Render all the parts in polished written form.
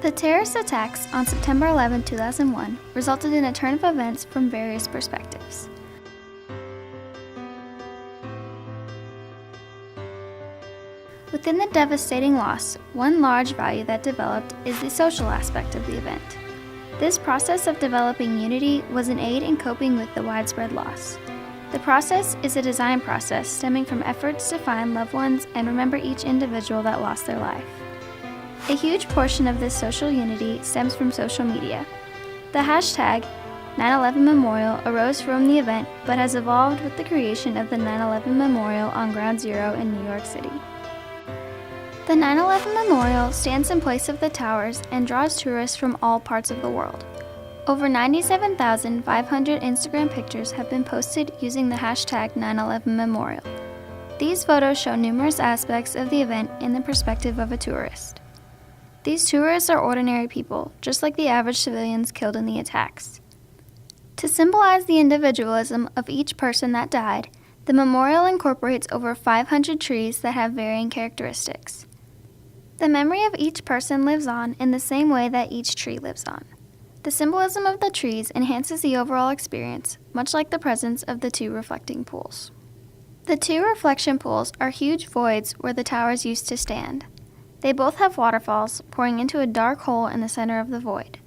The terrorist attacks on September 11, 2001 resulted in a turn of events from various perspectives. Within the devastating loss, one large value that developed is the social aspect of the event. This process of developing unity was an aid in coping with the widespread loss. The process is a design process stemming from efforts to find loved ones and remember each individual that lost their life. A huge portion of this social unity stems from social media. The hashtag 9/11 Memorial arose from the event but has evolved with the creation of the 9/11 Memorial on Ground Zero in New York City. The 9/11 Memorial stands in place of the towers and draws tourists from all parts of the world. Over 97,500 Instagram pictures have been posted using the hashtag 9/11 Memorial. These photos show numerous aspects of the event in the perspective of a tourist. These tourists are ordinary people, just like the average civilians killed in the attacks. To symbolize the individualism of each person that died, the memorial incorporates over 500 trees that have varying characteristics. The memory of each person lives on in the same way that each tree lives on. The symbolism of the trees enhances the overall experience, much like the presence of the two reflecting pools. The two reflection pools are huge voids where the towers used to stand. They both have waterfalls pouring into a dark hole in the center of the void.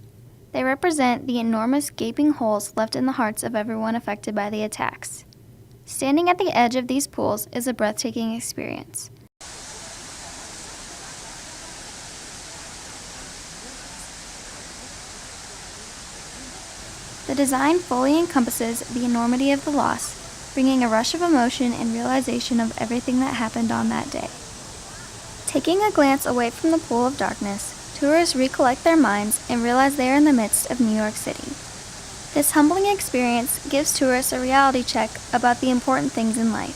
They represent the enormous gaping holes left in the hearts of everyone affected by the attacks. Standing at the edge of these pools is a breathtaking experience. The design fully encompasses the enormity of the loss, bringing a rush of emotion and realization of everything that happened on that day. Taking a glance away from the pool of darkness, tourists recollect their minds and realize they are in the midst of New York City. This humbling experience gives tourists a reality check about the important things in life.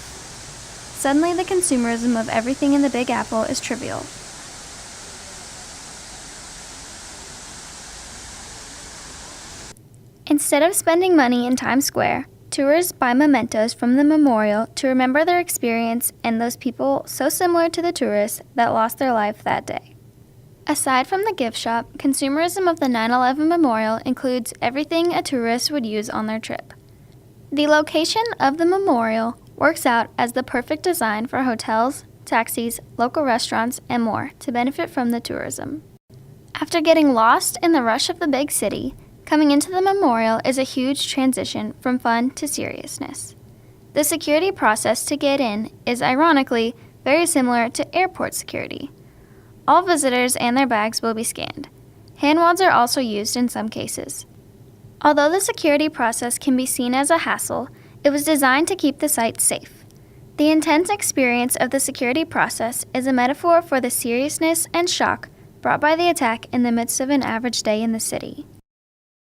Suddenly, the consumerism of everything in the Big Apple is trivial. Instead of spending money in Times Square, tourists buy mementos from the memorial to remember their experience and those people so similar to the tourists that lost their life that day. Aside from the gift shop, consumerism of the 9/11 Memorial includes everything a tourist would use on their trip. The location of the memorial works out as the perfect design for hotels, taxis, local restaurants, and more to benefit from the tourism. After getting lost in the rush of the big city, coming into the memorial is a huge transition from fun to seriousness. The security process to get in is, ironically, very similar to airport security. All visitors and their bags will be scanned. Hand wads are also used in some cases. Although the security process can be seen as a hassle, it was designed to keep the site safe. The intense experience of the security process is a metaphor for the seriousness and shock brought by the attack in the midst of an average day in the city.